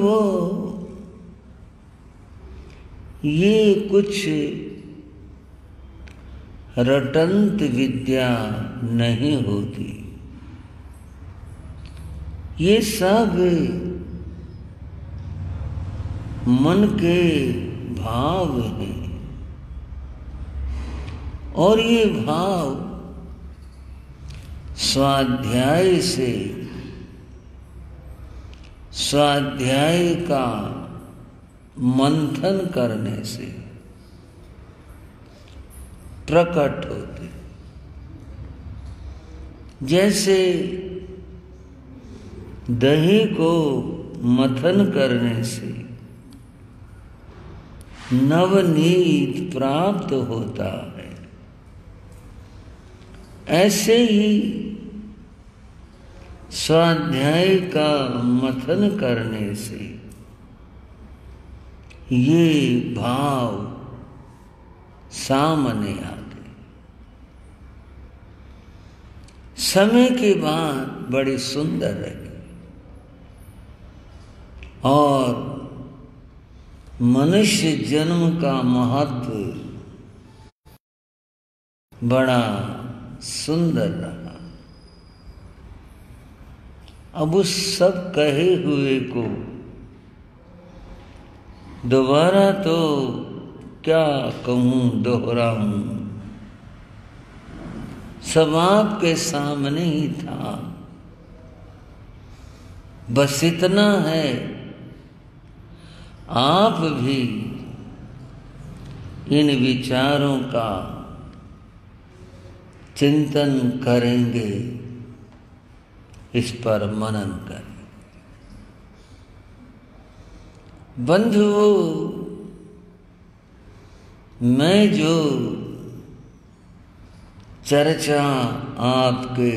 वो ये कुछ रटंत विद्या नहीं होती, ये सब मन के भाव हैं। और ये भाव स्वाध्याय से, स्वाध्याय का मंथन करने से प्रकट होते। जैसे दही को मथन करने से नवनीत प्राप्त होता है, ऐसे ही स्वाध्याय का मथन करने से ये भाव सामने आते। समय के बाद बड़ी सुंदर रही और मनुष्य जन्म का महत्व बड़ा सुंदर रहा। अब उस सब कहे हुए को दोबारा तो क्या कहूं, दोहराऊं, सब आपके सामने ही था। बस इतना है, आप भी इन विचारों का चिंतन करेंगे, इस पर मनन करें। बंधुओं, मैं जो चर्चा आपके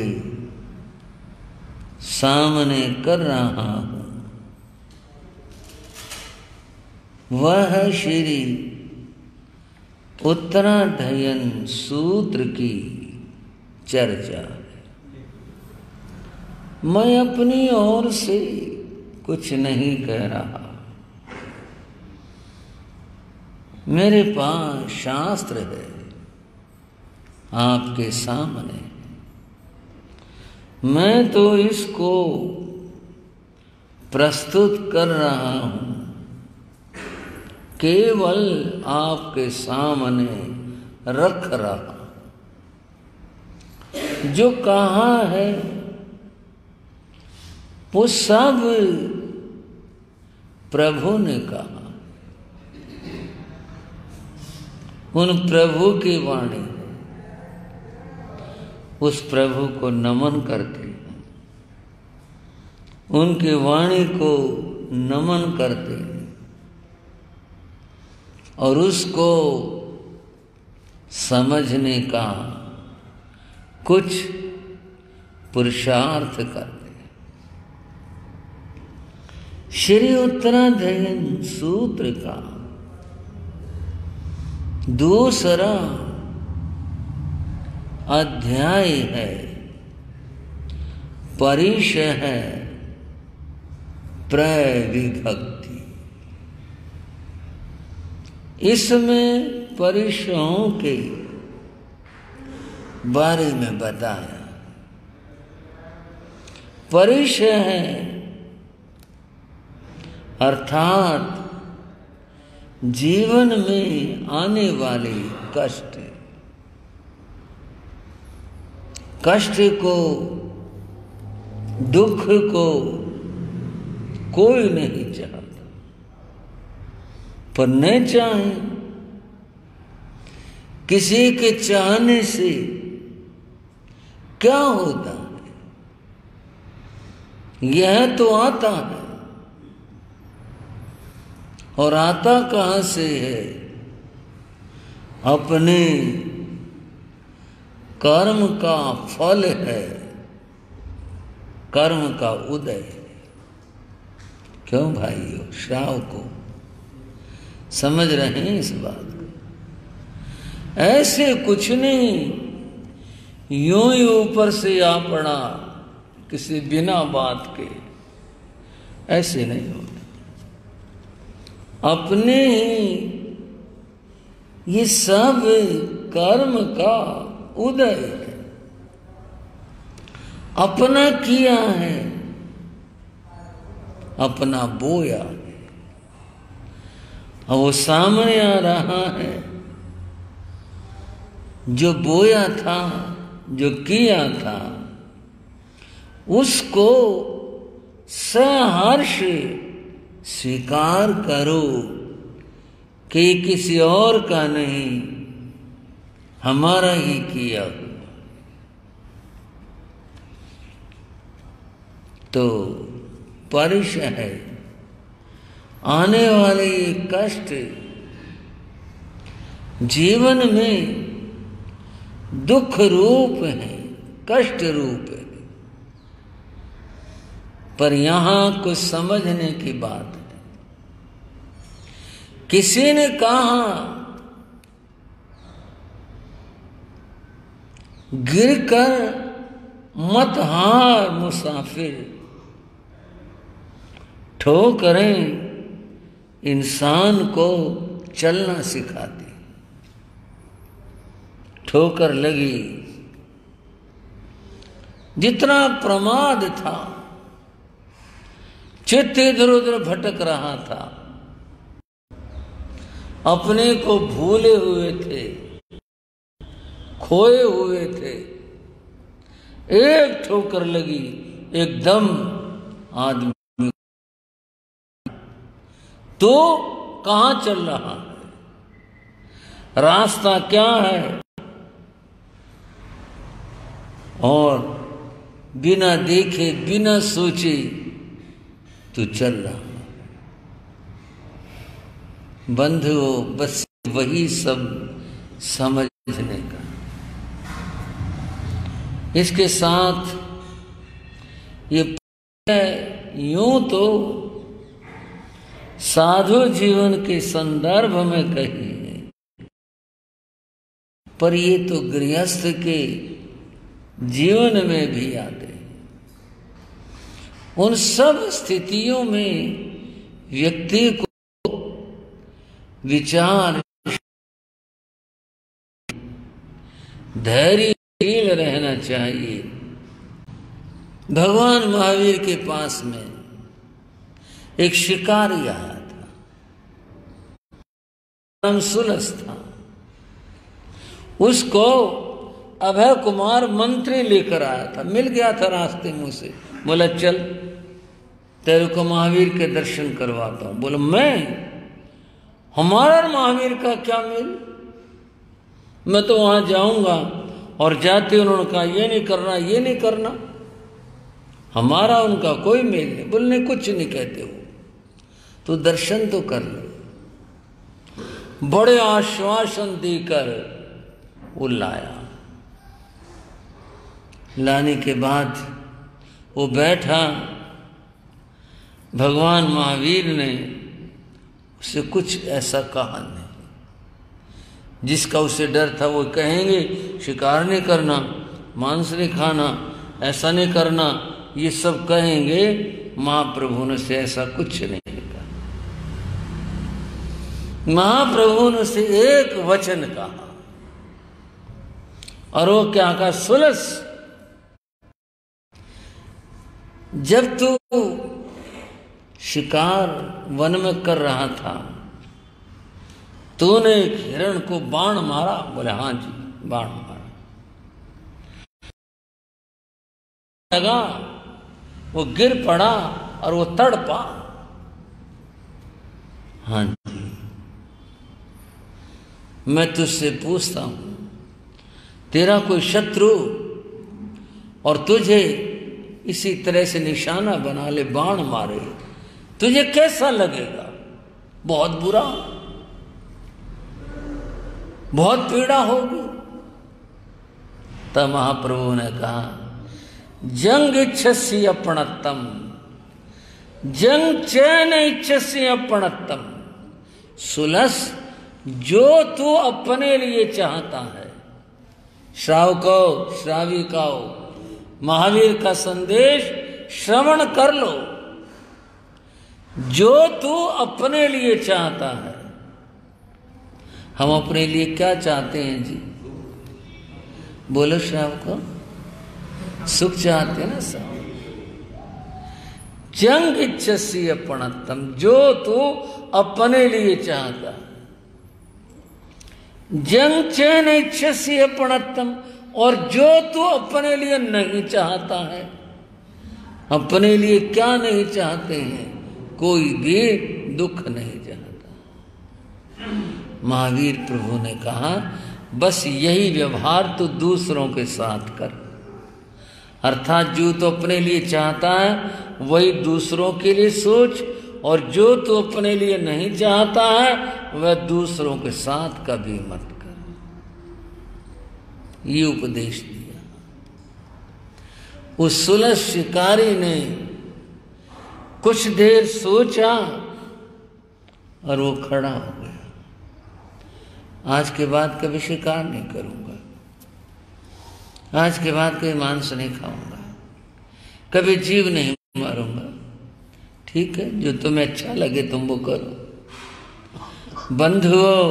सामने कर रहा हूं, वह है श्री उत्तराध्ययन सूत्र की चर्चा। मैं अपनी ओर से कुछ नहीं कह रहा, मेरे पास शास्त्र है आपके सामने। मैं तो इसको प्रस्तुत कर रहा हूं, केवल आपके सामने रख रहा। जो कहा है वो सब प्रभु ने कहा, उन प्रभु की वाणी, उस प्रभु को नमन करते हैं, उनकी वाणी को नमन करते हैं और उसको समझने का कुछ पुरुषार्थ करते हैं। श्री उत्तराध्ययन सूत्र का दूसरा अध्याय है, परिशः है प्रविभक्ति। इसमें परिशयों के बारे में बताया। परिशः है अर्थात जीवन में आने वाले कष्ट, कष्ट को, दुख को कोई नहीं चाहता, पर न चाहे, किसी के चाहने से क्या होता है, यह तो आता है। और आता कहां से है? अपने कर्म का फल है, कर्म का उदय। क्यों भाइयों, श्रावकों, समझ रहे हैं इस बात को? ऐसे कुछ नहीं यूं ही ऊपर से आ पड़ा किसी बिना बात के, ऐसे नहीं होता। अपने ही ये सब कर्म का उदय है, अपना किया है, अपना बोया है, और वो सामने आ रहा है। जो बोया था, जो किया था, उसको सहर्ष स्वीकार करो कि किसी और का नहीं, हमारा ही किया हुआ। तो परिचय है आने वाले ये कष्ट जीवन में दुख रूप है, कष्ट रूप है, पर यहां कुछ समझने की बात है। किसी ने कहा गिरकर मत हार मुसाफिर, ठोकरें इंसान को चलना सिखाती। ठोकर लगी, जितना प्रमाद था, चित्त इधर उधर भटक रहा था, अपने को भूले हुए थे, खोए हुए थे, एक ठोकर लगी, एकदम आदमी तो कहां चल रहा है, रास्ता क्या है, और बिना देखे बिना सोचे तू चल रहा। बंधुओं, बस वही सब समझने का। इसके साथ ये यूं तो साधु जीवन के संदर्भ में कही है, पर ये तो गृहस्थ के जीवन में भी आते हैं। उन सब स्थितियों में व्यक्ति को विचार धैर्यशील रहना चाहिए। भगवान महावीर के पास में एक शिकारी आया था, नाम सुलस था। उसको अभय कुमार मंत्री लेकर आया था, मिल गया था रास्ते में उसे। बोला चल तेरे को महावीर के दर्शन करवाता हूं। बोला मैं, हमारा और महावीर का क्या मेल, मैं तो वहां जाऊंगा और जाते उन्होंने कहा ये नहीं करना, ये नहीं करना, हमारा उनका कोई मेल नहीं। बोलने कुछ नहीं कहते हो, तो दर्शन तो कर ले। बड़े आश्वासन देकर वो लाया। लाने के बाद वो बैठा, भगवान महावीर ने उसे कुछ ऐसा कहा नहीं जिसका उसे डर था। वो कहेंगे शिकार नहीं करना, मांस नहीं खाना, ऐसा नहीं करना, ये सब कहेंगे। महाप्रभु ने से ऐसा कुछ नहीं कहा। महाप्रभु ने से एक वचन कहा, और वो क्या कहा? सुलस, जब तू शिकार वन में कर रहा था, तूने एक हिरण को बाण मारा? बोले हाँ जी, बाण मारा। लगा, वो गिर पड़ा और वो तड़पा? हाँ जी। मैं तुझसे पूछता हूं, तेरा कोई शत्रु और तुझे इसी तरह से निशाना बना ले, बाण मारे, तुझे कैसा लगेगा? बहुत बुरा, बहुत पीड़ा होगी। तब महाप्रभु ने कहा, जंग इच्छसी अपणत्तम, जंग चैन इच्छसी अपणत्तम। सुलस, जो तू अपने लिए चाहता है, श्रावको श्राविकाओ, महावीर का संदेश श्रवण कर लो। जो तू अपने लिए चाहता है। हम अपने लिए क्या चाहते हैं जी? बोलो श्याम को, सुख चाहते हैं ना सब। जंग इच्छसी अपनत्तम, जो तू अपने लिए चाहता है। जंग चैन इच्छसी अपनत्तम, और जो तू अपने लिए नहीं चाहता है। अपने लिए क्या नहीं चाहते हैं? कोई भी दुख नहीं चाहता। महावीर प्रभु ने कहा बस यही व्यवहार तो दूसरों के साथ कर। अर्थात जो तो अपने लिए चाहता है वही दूसरों के लिए सोच, और जो तो अपने लिए नहीं चाहता है वह दूसरों के साथ कभी मत कर। ये उपदेश दिया। उस सुलझ शिकारी ने कुछ देर सोचा और वो खड़ा हो गया। आज के बाद कभी शिकार नहीं करूंगा, आज के बाद कभी मांस नहीं खाऊंगा, कभी जीव नहीं मारूंगा। ठीक है, जो तुम्हें अच्छा लगे तुम वो करो। बंधुओं,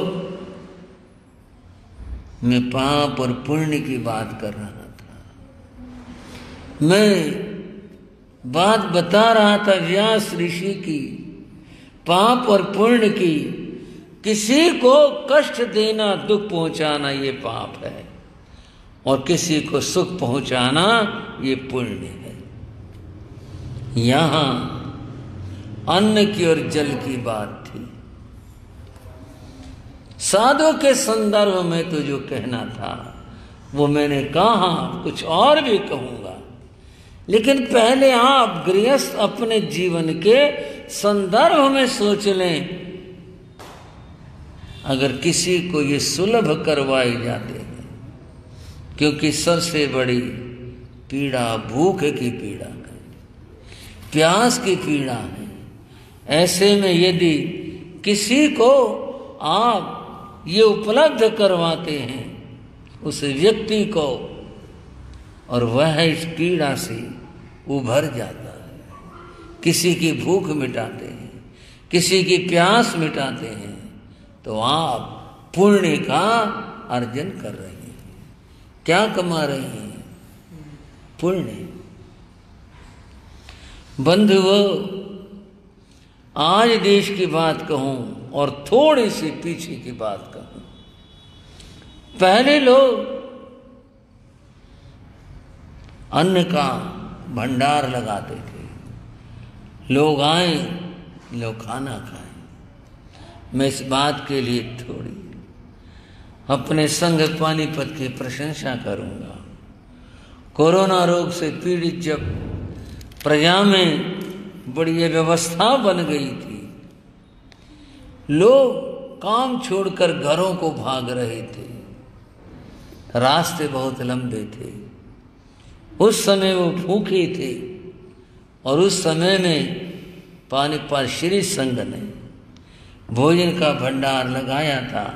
मैं पाप और पुण्य की बात कर रहा था। मैं बात बता रहा था व्यास ऋषि की, पाप और पुण्य की। किसी को कष्ट देना, दुख पहुंचाना ये पाप है, और किसी को सुख पहुंचाना ये पुण्य है। यहां अन्न की और जल की बात थी। साधु के संदर्भ में तो जो कहना था वो मैंने कहा, कुछ और भी कहूंगा, लेकिन पहले आप गृहस्थ अपने जीवन के संदर्भ में सोच लें। अगर किसी को ये सुलभ करवाए जाते हैं, क्योंकि सबसे बड़ी पीड़ा भूख की पीड़ा है, प्यास की पीड़ा है। ऐसे में यदि किसी को आप ये उपलब्ध करवाते हैं उस व्यक्ति को, और वह इस पीड़ा से उभर जाता है, किसी की भूख मिटाते हैं, किसी की प्यास मिटाते हैं, तो आप पुण्य का अर्जन कर रहे हैं। क्या कमा रहे हैं? पुण्य। बंधुओं, आज देश की बात कहूं और थोड़ी सी पीछे की बात कहूं। पहले लोग अन्न का भंडार लगाते थे, लोग आए, लोग खाना खाएं। मैं इस बात के लिए थोड़ी अपने संघ पानीपत की प्रशंसा करूंगा। कोरोना रोग से पीड़ित जब प्रजा में बड़ी व्यवस्था बन गई थी, लोग काम छोड़कर घरों को भाग रहे थे, रास्ते बहुत लंबे थे। उस समय वो भूखे थे, और उस समय में पानीपत श्री संघ ने भोजन का भंडार लगाया था,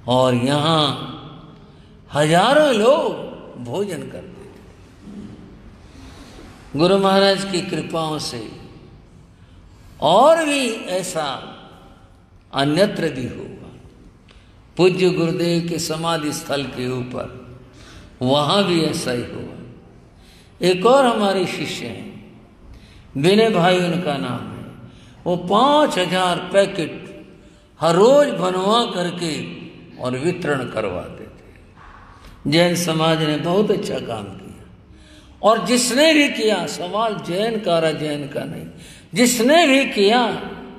और यहाँ हजारों लोग भोजन करते थे। गुरु महाराज की कृपाओं से और भी ऐसा अन्यत्र भी होगा। पूज्य गुरुदेव के समाधि स्थल के ऊपर वहां भी ऐसा ही होगा। एक और हमारे शिष्य हैं, विनय भाई उनका नाम है। वो 5000 पैकेट हर रोज बनवा करके और वितरण करवाते थे। जैन समाज ने बहुत अच्छा काम किया, और जिसने भी किया, सवाल जैन का रहा, जैन का नहीं, जिसने भी किया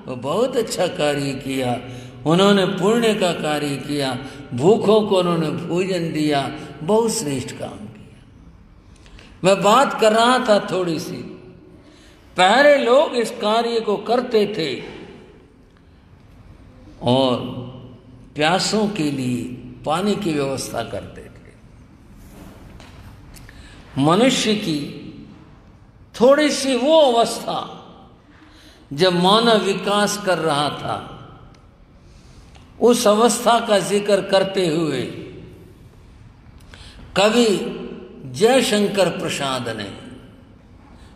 वो बहुत अच्छा कार्य किया। उन्होंने पुण्य का कार्य किया, भूखों को उन्होंने भोजन दिया, बहुत श्रेष्ठ काम किया। मैं बात कर रहा था थोड़ी सी, पहले लोग इस कार्य को करते थे और प्यासों के लिए पानी की व्यवस्था करते थे। मनुष्य की थोड़ी सी वो अवस्था जब मानव विकास कर रहा था, उस अवस्था का जिक्र करते हुए कवि जयशंकर प्रसाद ने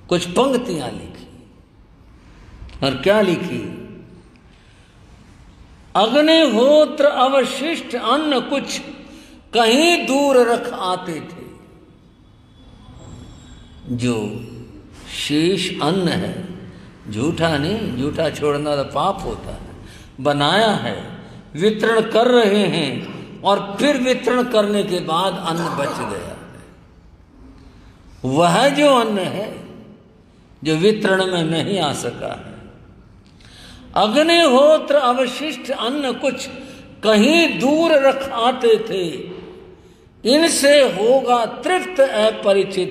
कुछ पंक्तियां लिखी। और क्या लिखी, अग्निहोत्र अवशिष्ट अन्न कुछ कहीं दूर रख आते थे। जो शेष अन्न है, झूठा नहीं, झूठा छोड़ना तो पाप होता है, बनाया है, वितरण कर रहे हैं और फिर वितरण करने के बाद अन्न बच गया है, वह जो अन्न है जो वितरण में नहीं आ सका है। अग्निहोत्र अवशिष्ट अन्न कुछ कहीं दूर रख आते थे, इनसे होगा तृप्त अपरिचित,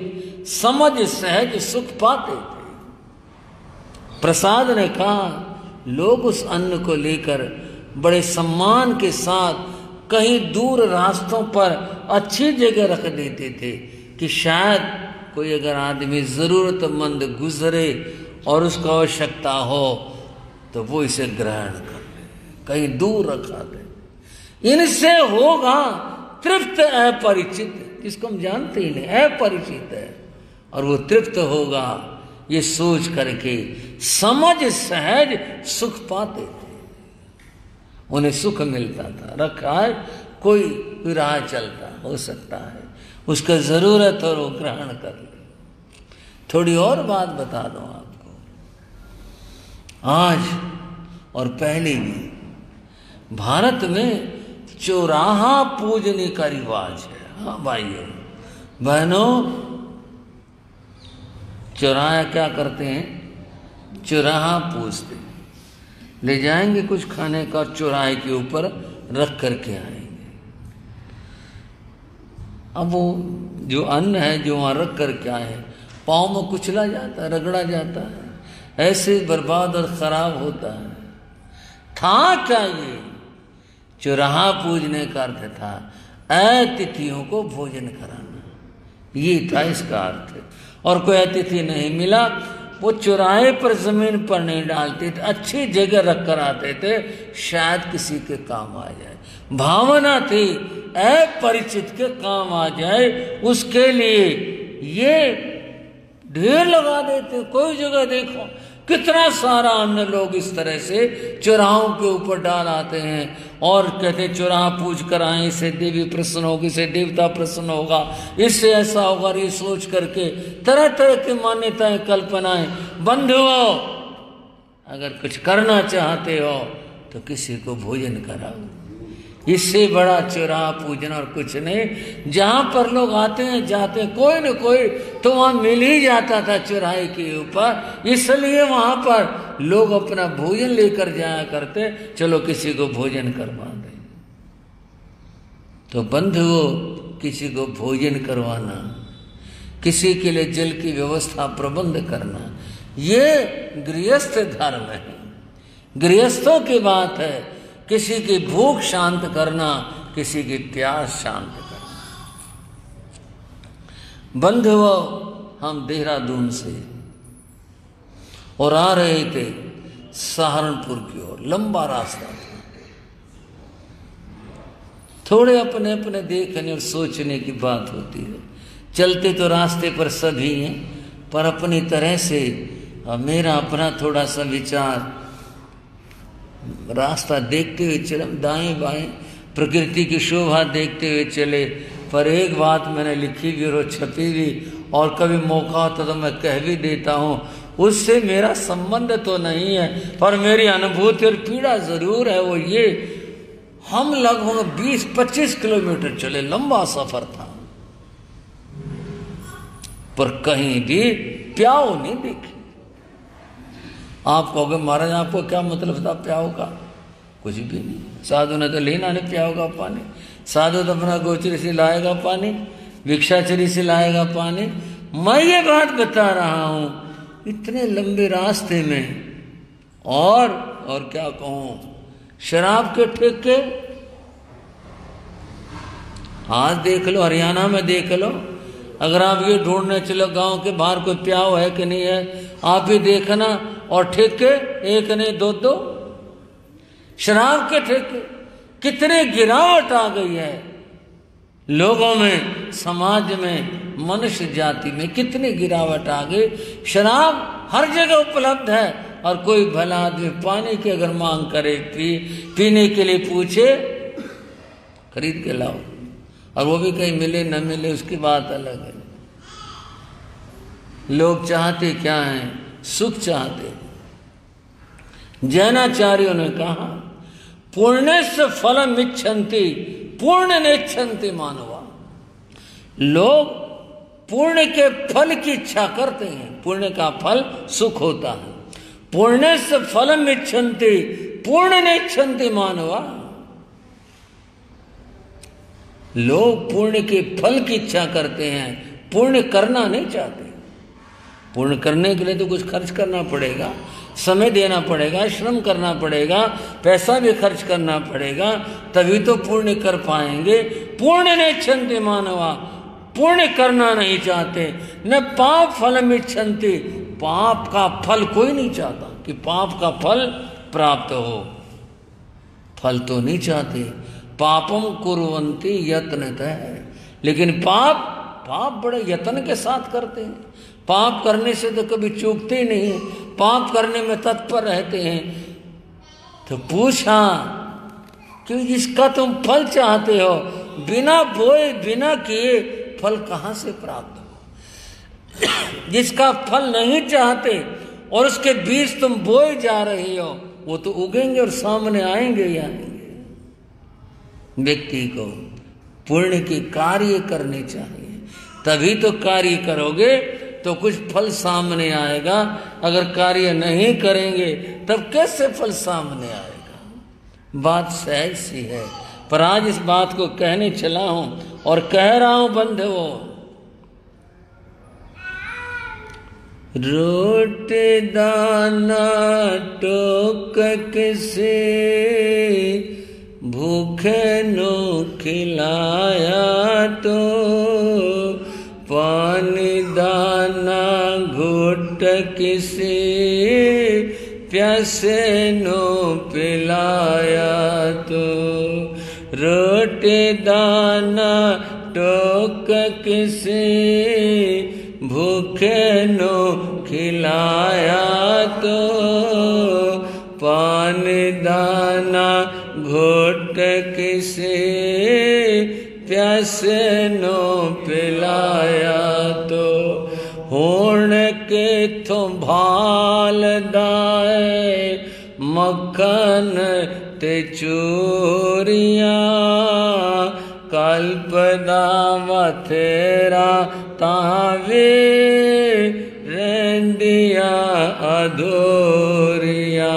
समझ सहज सुख पाते थे। प्रसाद ने कहा, लोग उस अन्न को लेकर बड़े सम्मान के साथ कहीं दूर रास्तों पर अच्छी जगह रख देते थे कि शायद कोई अगर आदमी जरूरतमंद गुजरे और उसको आवश्यकता हो तो वो इसे ग्रहण कर ले, कहीं दूर रखा दे। इनसे होगा तृप्त अपरिचित, जिसको हम जानते ही नहीं, अपरिचित है, और वो तृप्त होगा ये सोच करके समझ सहज सुख पाते थे, उन्हें सुख मिलता था। रखा है कोई राह चलता हो सकता है, उसका जरूरत और वो ग्रहण कर ले। थोड़ी और बात बता दो आपको, आज और पहले भी भारत में चौराहा पूजने का रिवाज है। हाँ भाइयों बहनों, चौराहा क्या करते हैं, चौराहा पूजते, ले जाएंगे कुछ खाने का, चौराहे के ऊपर रख करके आएंगे। अब वो जो अन्न है जो वहाँ रख करके आए, पाँव में कुचला जाता है, रगड़ा जाता है, ऐसे बर्बाद और खराब होता है। था क्या ये, चौराहा पूजने का अर्थ था अतिथियों को भोजन कराना, ये था इसका अर्थ। और कोई अतिथि नहीं मिला, वो चौराहे पर जमीन पर नहीं डालते थे, अच्छी जगह रख कर आते थे, शायद किसी के काम आ जाए। भावना थी अपरिचित के काम आ जाए, उसके लिए ये ढेर लगा देते। कोई जगह देखो कितना सारा अन्न लोग इस तरह से चौराहों के ऊपर डाल आते हैं और कहते चौराहा पूज कर आए, इससे देवी प्रसन्न होगी, इससे देवता प्रसन्न होगा, इससे ऐसा होगा, ये सोच करके तरह तरह की मान्यताएं कल्पनाएं। बंधुओं, अगर कुछ करना चाहते हो तो किसी को भोजन कराओ, इससे बड़ा चौराहा पूजन और कुछ नहीं। जहां पर लोग आते हैं जाते हैं, कोई न कोई तो वहां मिल ही जाता था चौराहे के ऊपर, इसलिए वहां पर लोग अपना भोजन लेकर जाया करते, चलो किसी को भोजन करवा दें। तो बंधुओं, किसी को भोजन करवाना, किसी के लिए जल की व्यवस्था प्रबंध करना, ये गृहस्थ धर्म है, गृहस्थों की बात है। किसी की भूख शांत करना, किसी की प्यास शांत करना। बंधुओं, हम देहरादून से और आ रहे थे सहारनपुर की ओर, लंबा रास्ता था। थोड़े अपने अपने देखने और सोचने की बात होती है। चलते तो रास्ते पर सभी हैं, पर अपनी तरह से मेरा अपना थोड़ा सा विचार, रास्ता देखते हुए चले, दाएं बाएं प्रकृति की शोभा देखते हुए चले। पर एक बात मैंने लिखी भी और छपी भी, और कभी मौका होता तो मैं कह भी देता हूँ, उससे मेरा संबंध तो नहीं है, पर मेरी अनुभूति और पीड़ा जरूर है। वो ये, हम लगभग 20-25 किलोमीटर चले, लंबा सफर था, पर कहीं भी प्याऊ नहीं दिखी। आप कहोगे महाराज आपको क्या मतलब था प्याऊ का? कुछ भी नहीं। साधु ने तो लेना नहीं प्याऊ का पानी, साधु तो अपना गोचरी से लाएगा पानी, भिक्षाचरी से लाएगा पानी। मैं ये बात बता रहा हूं, इतने लंबे रास्ते में और क्या कहूं, शराब के ठेके आज देख लो, हरियाणा में देख लो, अगर आप ये ढूंढने चलो गांव के बाहर कोई प्याऊ है कि नहीं है, आप ही देखना। और ठेके एक नहीं दो दो, शराब के ठेके, कितने गिरावट आ गई है लोगों में, समाज में, मनुष्य जाति में कितनी गिरावट आ गई। शराब हर जगह उपलब्ध है और कोई भला आदमी पानी की अगर मांग करे, पीने के लिए पूछे, खरीद के लाओ, और वो भी कहीं मिले न मिले उसकी बात अलग है। लोग चाहते क्या हैं? सुख चाहते। जैनाचार्यों ने कहा पुण्य से फलम इच्छन्ति पुण्य नेच्छन्ति मानवा। लोग पुण्य के फल की इच्छा करते हैं, पुण्य का फल सुख होता है। पुण्य से फलम इच्छन्ति पुण्य नेच्छन्ति मानवा। लोग पुण्य के फल की इच्छा करते हैं, पुण्य करना नहीं चाहते। पुण्य करने के लिए तो कुछ खर्च करना पड़ेगा, समय देना पड़ेगा, श्रम करना पड़ेगा, पैसा भी खर्च करना पड़ेगा, तभी तो पुण्य कर पाएंगे। पुण्य नेच्छन्ति मानवा, पुण्य करना नहीं चाहते। न पाप फलम इच्छन्ति, पाप का फल कोई नहीं चाहता कि पाप का फल प्राप्त हो, फल तो नहीं चाहते। पापम कुर्वन्ति यत्नतः, लेकिन पाप बड़े यत्न के साथ करते हैं। पाप करने से तो कभी चूकते ही नहीं, पाप करने में तत्पर रहते हैं। तो पूछा कि जिसका तुम फल चाहते हो, बिना बोए बिना किए फल कहाँ से प्राप्त हो? जिसका फल नहीं चाहते और उसके बीज तुम बोए जा रहे हो, वो तो उगेंगे और सामने आएंगे ही आएंगे। व्यक्ति को पुण्य के कार्य करने चाहिए, तभी तो कार्य करोगे तो कुछ फल सामने आएगा। अगर कार्य नहीं करेंगे तब कैसे फल सामने आएगा? बात सहज सी है, पर आज इस बात को कहने चला हूं और कह रहा हूं बंधुओं, रोटी दाना टोक किसे भूखे नो खिलाया तो, पानी दाना घुट किसे प्यासे नो पिलाया तो, रोटी दाना टोक किसे भूखे नो खिलाया तो, पानी दाना घुट किसे प्यासे नो पिलाया तो, होण के थो भाल दाए मक्खन ते चूरिया, कल्पदा मथेरा तावे रेंदिया अधूरिया,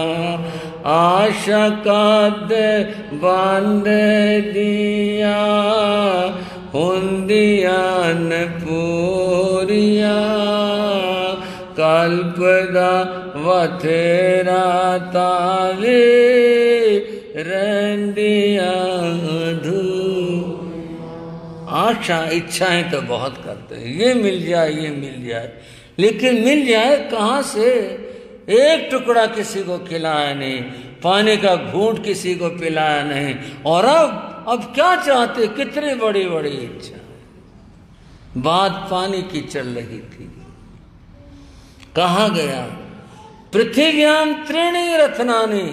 आशा कद बांध दिया हुंदिया न पूरिया, कल्पदा वथेरा तावे रेंदिया अधूरिया। आशा इच्छाएं तो बहुत करते हैं, ये मिल जाए ये मिल जाए, लेकिन मिल जाए कहाँ से? एक टुकड़ा किसी को खिलाया नहीं, पानी का घूंट किसी को पिलाया नहीं, और अब क्या चाहते? कितनी बड़ी बड़ी इच्छा। बात पानी की चल रही थी, कहा गया पृथिव्याम त्रीणि रत्नानि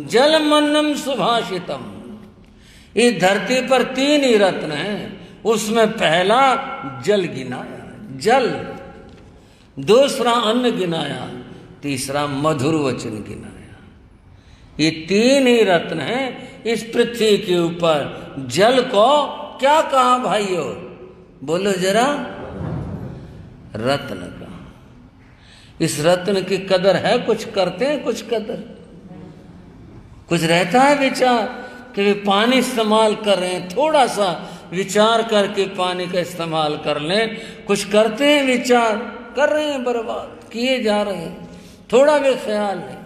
जलमन्नम सुभाषितम। इस धरती पर 3 ही रत्न हैं, उसमें पहला जल गिनाया, जल, दूसरा अन्न गिनाया, तीसरा मधुर वचन गिनाया। ये 3 ही रत्न हैं इस पृथ्वी के ऊपर। जल को क्या कहा भाइयों? बोलो जरा, रत्न का। इस रत्न की कदर है? कुछ करते हैं कुछ कदर? कुछ रहता है विचार कि वे पानी इस्तेमाल कर रहे हैं, थोड़ा सा विचार करके पानी का इस्तेमाल कर लें। कुछ करते हैं विचार, कर रहे हैं, बर्बाद किए जा रहे हैं, थोड़ा भी ख्याल नहीं।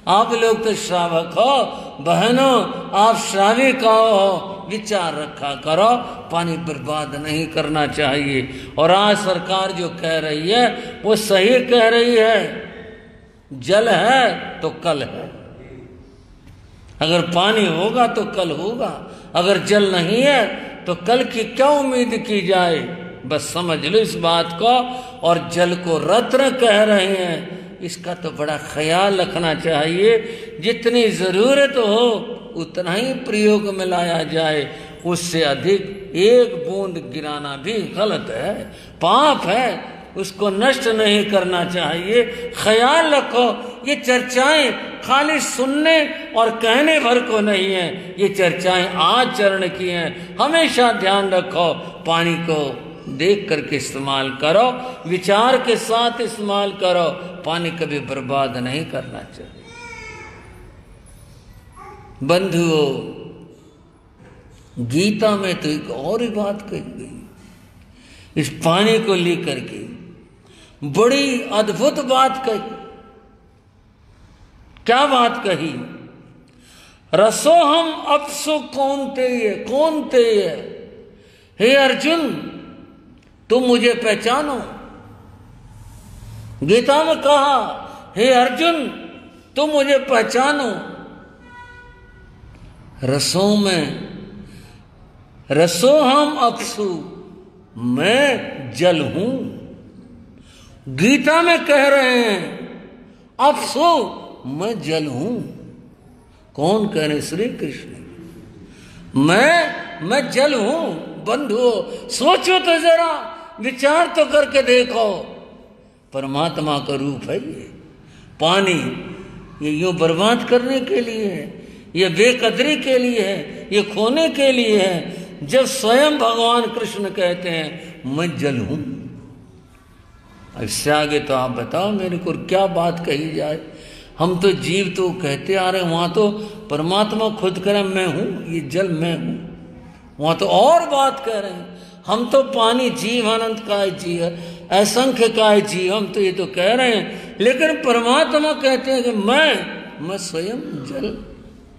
आप लोग तो श्रावक हो, बहनों आप श्राविक हो, विचार रखा करो, पानी बर्बाद नहीं करना चाहिए। और आज सरकार जो कह रही है वो सही कह रही है, जल है तो कल है। अगर पानी होगा तो कल होगा, अगर जल नहीं है तो कल की क्या उम्मीद की जाए? बस समझ लो इस बात को। और जल को रत्न कह रहे हैं, इसका तो बड़ा ख्याल रखना चाहिए। जितनी ज़रूरत हो उतना ही प्रयोग में लाया जाए, उससे अधिक एक बूंद गिराना भी गलत है, पाप है, उसको नष्ट नहीं करना चाहिए। ख्याल रखो, ये चर्चाएं खाली सुनने और कहने भर को नहीं है, ये चर्चाएं आचरण की हैं। हमेशा ध्यान रखो, पानी को देख करके इस्तेमाल करो, विचार के साथ इस्तेमाल करो, पानी कभी बर्बाद नहीं करना चाहिए। बंधुओं, गीता में तो एक और ही बात कही गई, इस पानी को लेकर के बड़ी अद्भुत बात कही। क्या बात कही? रसोहम अपसु कौन्तेय, कौन्तेय, हे अर्जुन तुम मुझे पहचानो। गीता में कहा, हे अर्जुन तुम मुझे पहचानो। रसों में, रसोहम अपसु, मैं जल हूं। गीता में कह रहे हैं अपसु, मैं जल हूं। कौन कह रहे? श्री कृष्ण। मैं जल हूं। बंधुओं, सोचो तो जरा, विचार तो करके देखो, परमात्मा का रूप है ये पानी। ये यूं बर्बाद करने के लिए है, ये बेकदरी के लिए है, ये खोने के लिए है, जब स्वयं भगवान कृष्ण कहते हैं मैं जल हूं। इससे आगे तो आप बताओ मेरे को क्या बात कही जाए। हम तो जीव तो कहते आ रहे हैं, वहां तो परमात्मा खुद कह रहे मैं हूं, ये जल मैं हूं। वहां तो और बात कह रहे हैं, हम तो पानी जीव अनंत का जीव है, असंख्य का जीव, हम तो ये तो कह रहे हैं, लेकिन परमात्मा कहते हैं कि मैं स्वयं जल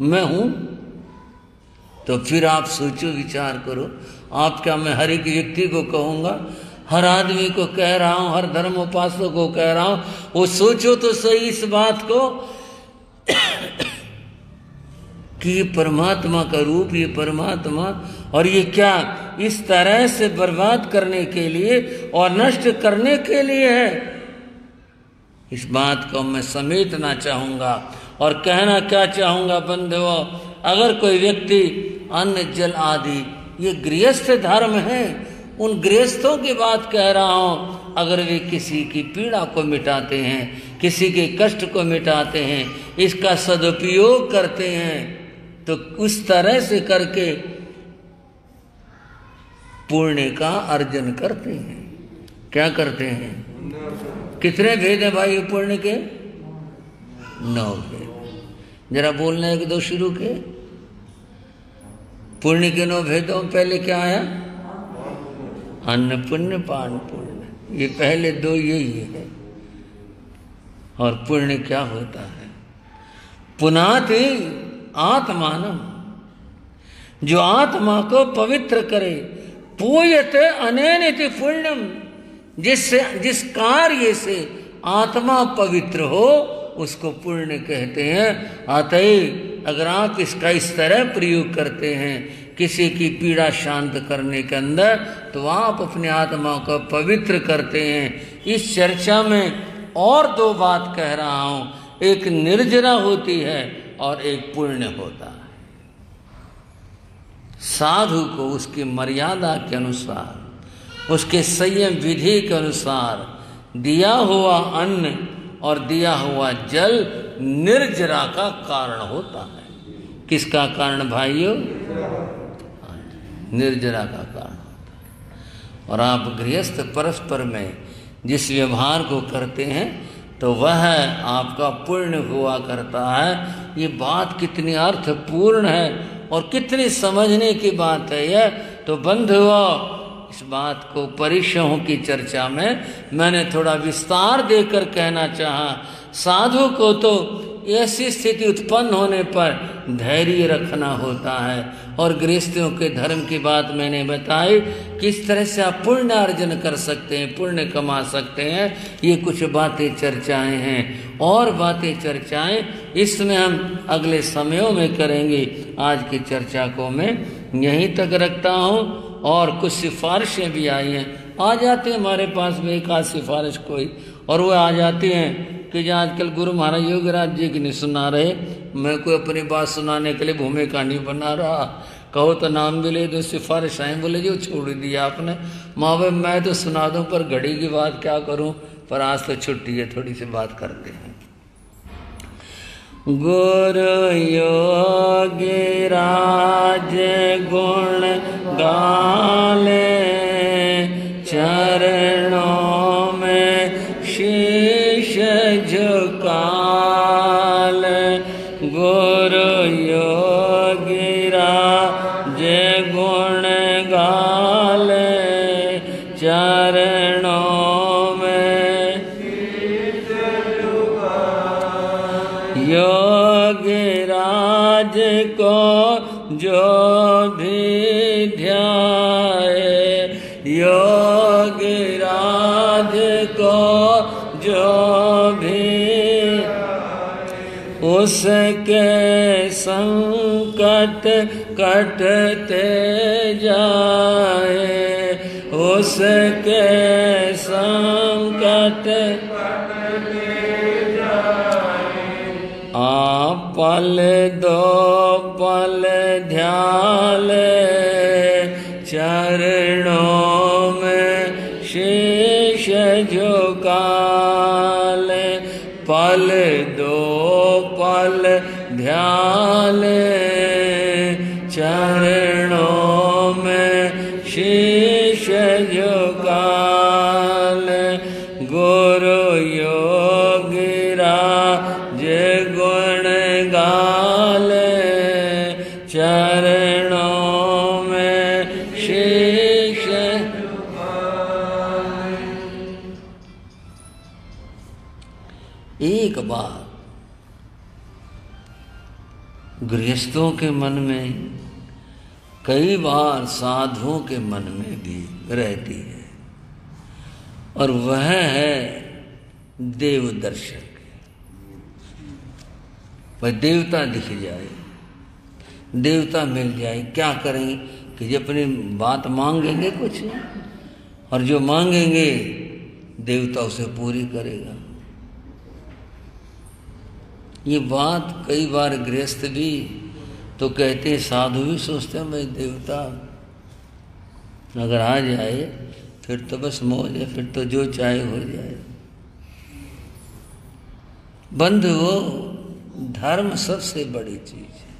मैं हूं। तो फिर आप सोचो, विचार करो। आप क्या, मैं हर एक व्यक्ति को कहूंगा, हर आदमी को कह रहा हूं, हर धर्म उपासक को कह रहा हूं, वो सोचो तो सही इस बात को कि परमात्मा का रूप, ये परमात्मा, और ये क्या इस तरह से बर्बाद करने के लिए और नष्ट करने के लिए है। इस बात को मैं समेटना चाहूंगा और कहना क्या चाहूंगा बंधुओं, अगर कोई व्यक्ति अन्न जल आदि, ये गृहस्थ धर्म है, उन गृहस्थों की बात कह रहा हूं, अगर वे किसी की पीड़ा को मिटाते हैं, किसी के कष्ट को मिटाते हैं, इसका सदुपयोग करते हैं, तो उस तरह से करके पुण्य का अर्जन करते हैं। क्या करते हैं? कितने भेद हैं भाई पुण्य के? 9 भेद। जरा बोलना एक दो शुरू के। पुण्य के 9 भेदों में पहले क्या आया? अन्न पुण्य पान पुण्य, ये पहले 2 यही है। और पुण्य क्या होता है? पुनाति आत्मानम, जो आत्मा को पवित्र करे, पूयते अनेनिति पुण्यम, जिस कार्य से आत्मा पवित्र हो उसको पुण्य कहते हैं। अतएव अगर आप इसका इस तरह प्रयोग करते हैं किसी की पीड़ा शांत करने के अंदर, तो आप अपने आत्मा को पवित्र करते हैं। इस चर्चा में और 2 बात कह रहा हूं, एक निर्जरा होती है और एक पुण्य होता है। साधु को उसकी मर्यादा के अनुसार, उसके संयम विधि के अनुसार दिया हुआ अन्न और दिया हुआ जल निर्जरा का कारण होता है। किसका कारण भाइयों? निर्जरा का कारण होता है। और आप गृहस्थ परस्पर में जिस व्यवहार को करते हैं तो वह आपका पुण्य हुआ करता है। ये बात कितनी अर्थपूर्ण है और कितनी समझने की बात है यह। तो बंधुओं, इस बात को परिचयों की चर्चा में मैंने थोड़ा विस्तार देकर कहना चाहा। साधु को तो ऐसी स्थिति उत्पन्न होने पर धैर्य रखना होता है, और गृहस्थियों के धर्म की बात मैंने बताई, किस तरह से आप पुण्य अर्जन कर सकते हैं, पुण्य कमा सकते हैं। ये कुछ बातें चर्चाएं हैं, और बातें चर्चाएं इसमें हम अगले समयों में करेंगे। आज की चर्चा को मैं यहीं तक रखता हूँ। और कुछ सिफारिशें भी आई हैं, आ जाते हैं हमारे पास में एक आध सिफारिश कोई, और वो आ जाती हैं कि जो आजकल गुरु महाराज योगीराज जी की नहीं सुना रहे, मैं कोई अपनी बात सुनाने के लिए भूमिका नहीं बना रहा। कहो तो नाम भी ले दो, सिफारिश आए, बोले जो छोड़ दिया आपने। माँ भाई मैं तो सुना दूं, पर घड़ी की बात क्या करूं, पर आज तो छुट्टी है, थोड़ी सी बात करते हैं। गुरु योगीराज गुण गाले, चरणों में शीश झुकाल। गुरु योगीराज गुण गाले, चरणों में योगीराज को जो भी ध्याए, योगीराज को जो भी उसके संकट कटते जाए, उसके संकट पल दो पल ध्यान, चरणों में शीश झुकाल। पल दो पल ध्यान, चरणों में शीश झुकाल। गुरु योगीराज गुण गाले, चरणों में शीश। एक बार गृहस्थों के मन में, कई बार साधुओं के मन में भी रहती है, और वह है देव दर्शन। वह देवता दिख जाए, देवता मिल जाए, क्या करेंगे कि जो अपनी बात मांगेंगे कुछ, और जो मांगेंगे देवता उसे पूरी करेगा। ये बात कई बार गृहस्थ भी तो कहते हैं, साधु भी सोचते हैं भाई देवता अगर आ जाए फिर तो बस मौज है, फिर तो जो चाहे हो जाए। बंधुओं, धर्म सबसे बड़ी चीज है,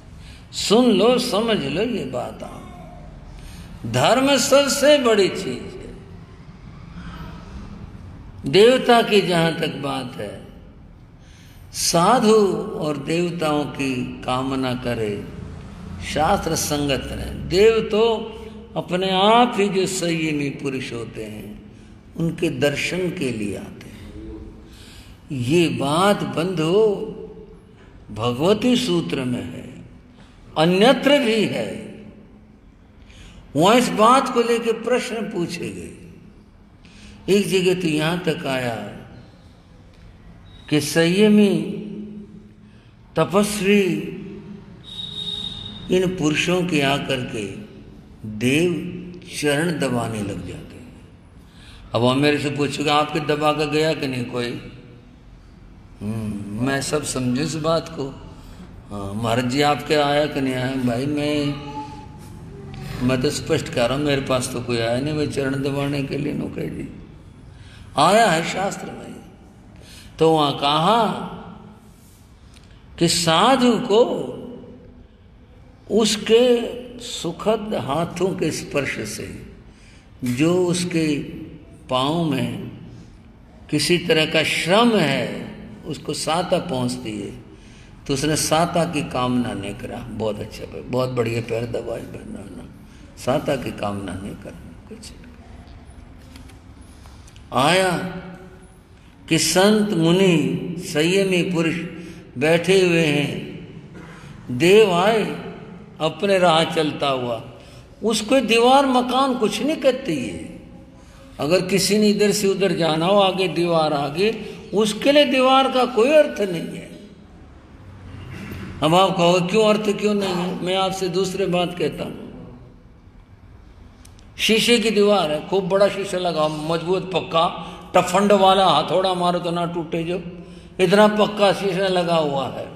सुन लो समझ लो ये बात। धर्म सबसे बड़ी चीज है। देवता की जहां तक बात है, साधु और देवताओं की कामना करे, शास्त्र संगत रहे। देव तो अपने आप ही जो संयमी पुरुष होते हैं उनके दर्शन के लिए आते हैं। ये बात बंधु भगवती सूत्र में है, अन्यत्र भी है। वहां इस बात को लेकर प्रश्न पूछे गए। एक जगह तो यहां तक आया कि संयमी तपस्वी इन पुरुषों के आकर के देव चरण दबाने लग जाते हैं। अब वह मेरे से पूछेगा आपके दबा का गया कि नहीं कोई? मैं सब समझू इस बात को। हाँ महाराज जी आपके आया कि नहीं आया? भाई मैं तो स्पष्ट कह रहा हूँ, मेरे पास तो कोई आया नहीं। भाई चरण दबाने के लिए नौकरी जी आया है शास्त्र में। तो वहां कहा कि साधु को उसके सुखद हाथों के स्पर्श से जो उसके पांव में किसी तरह का श्रम है उसको साता पहुंचती है, तो उसने साता की कामना नहीं करा। बहुत अच्छा, बहुत बढ़िया, पैर दबाए बहना, साता की कामना नहीं करा। कुछ आया कि संत मुनि संयमी पुरुष बैठे हुए हैं, देव आए अपने राह चलता हुआ, उसको दीवार मकान कुछ नहीं कहती है। अगर किसी ने इधर से उधर जाना हो, आगे दीवार आगे, उसके लिए दीवार का कोई अर्थ नहीं है। अब आप कहो क्यों अर्थ क्यों नहीं है? मैं आपसे दूसरे बात कहता हूं। शीशे की दीवार है, खूब बड़ा शीशा लगा, मजबूत पक्का, टफंड वाला, हथौड़ा मारो तो ना टूटे। जो इतना पक्का शीशा लगा हुआ है,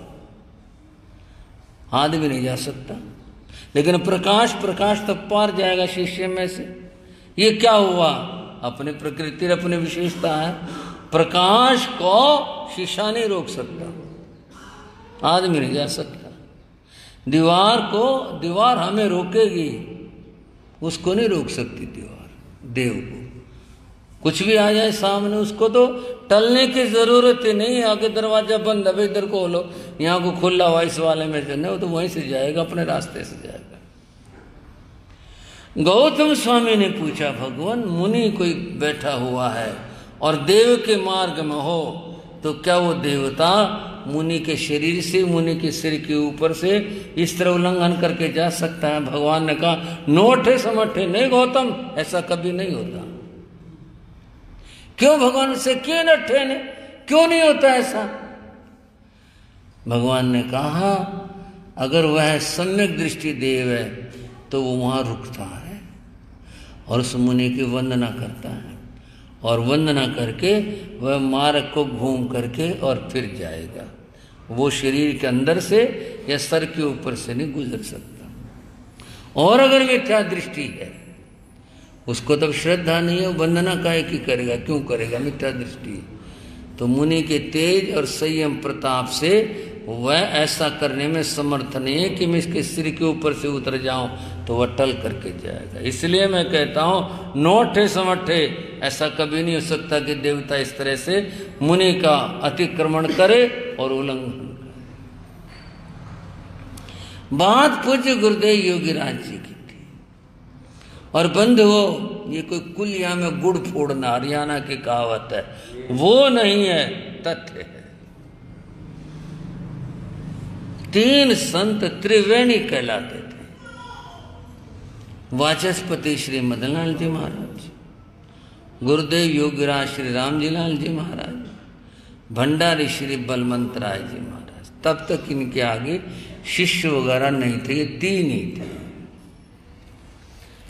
हाथ भी नहीं जा सकता। लेकिन प्रकाश तब पार जाएगा शीशे में से। ये क्या हुआ? अपनी प्रकृति, अपनी विशेषता है। प्रकाश को शीशा नहीं रोक सकता, आदमी नहीं जा सकता। दीवार हमें रोकेगी, उसको नहीं रोक सकती दीवार। देव को कुछ भी आ जाए सामने, उसको तो टलने की जरूरत ही नहीं। आगे दरवाजा बंद, अब इधर को खोलो, यहाँ को खुला हुआ, इस वाले में चलने, वो तो वहीं से जाएगा, अपने रास्ते से जाएगा। गौतम स्वामी ने पूछा, भगवान मुनि कोई बैठा हुआ है और देव के मार्ग में हो, तो क्या वो देवता मुनि के शरीर से, मुनि के सिर के ऊपर से इस तरह उल्लंघन करके जा सकता है? भगवान ने कहा, नोठे समठे नहीं गौतम, ऐसा कभी नहीं होता। क्यों भगवान से क्यों नठे ने, क्यों नहीं होता ऐसा? भगवान ने कहा, अगर वह सम्यक दृष्टि देव है तो वो वहां रुकता है और उस मुनि की वंदना करता है, और वंदना करके वह मार्ग को घूम करके और फिर जाएगा। वो शरीर के अंदर से या सर के ऊपर से नहीं गुजर सकता। और अगर मिथ्या दृष्टि है, उसको तब श्रद्धा नहीं है, वंदना काहे की करेगा, क्यों करेगा? मिथ्या दृष्टि। तो मुनि के तेज और संयम प्रताप से वह ऐसा करने में समर्थ नहीं है कि मैं इसके सिर के ऊपर से उतर जाऊं, तो वह टल करके जाएगा। इसलिए मैं कहता हूं, नोठे समठे ऐसा कभी नहीं हो सकता कि देवता इस तरह से मुनि का अतिक्रमण करे और उल्लंघन करे। बात पूज्य गुरुदेव योगीराज जी की थी। और बंधुओं, ये कोई कुलिया में गुड़ फोड़ना, हरियाणा की कहावत है, वो नहीं है, तथ्य है। 3 संत त्रिवेणी कहलाते थे। वाचस्पति श्री मदनलाल जी महाराज, गुरुदेव योगीराज श्री रामजी लाल जी महाराज, भंडारी श्री बलवंत राय जी महाराज। तब तक इनके आगे शिष्य वगैरह नहीं थे, ये 3 ही थे।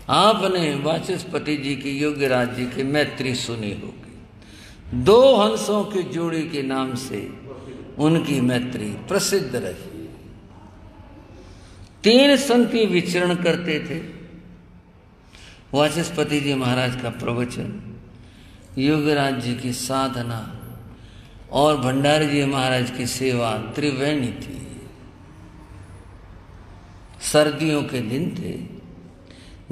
आपने वाचस्पति जी की, योगीराज जी की मैत्री सुनी होगी। 2 हंसों की जोड़ी के नाम से उनकी मैत्री प्रसिद्ध रही। 3 संती विचरण करते थे। वाचस्पति जी महाराज का प्रवचन, योगीराज जी की साधना और भंडारी जी महाराज की सेवा त्रिवेणी थी। सर्दियों के दिन थे,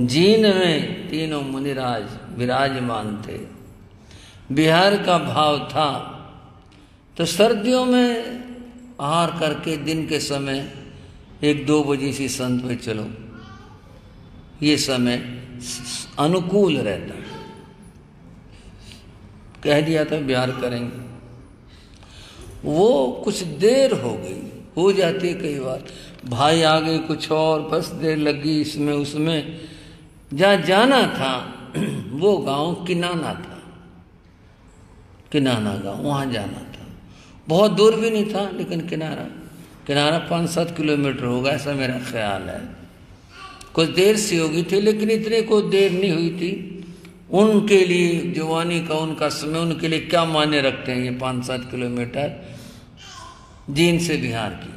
जीन में तीनों मुनिराज विराजमान थे। बिहार का भाव था, तो सर्दियों में आहार करके दिन के समय 1-2 बजे से संत में चलो, ये समय अनुकूल रहता है। कह दिया था बिहार करेंगे, वो कुछ देर हो गई, हो जाती है कई बार, भाई आ गए कुछ और, बस देर लगी इसमें उसमें। जहाँ जाना था वो गांव किनाना था, किनाना गांव, वहाँ जाना था। बहुत दूर भी नहीं था, लेकिन किनारा 5-7 किलोमीटर होगा, ऐसा मेरा ख्याल है। कुछ देर सी होगी थी, लेकिन इतने को देर नहीं हुई थी। उनके लिए जवानी का उनका समय, उनके लिए क्या मायने रखते हैं ये 5-7 किलोमीटर। जीन से बिहार किया।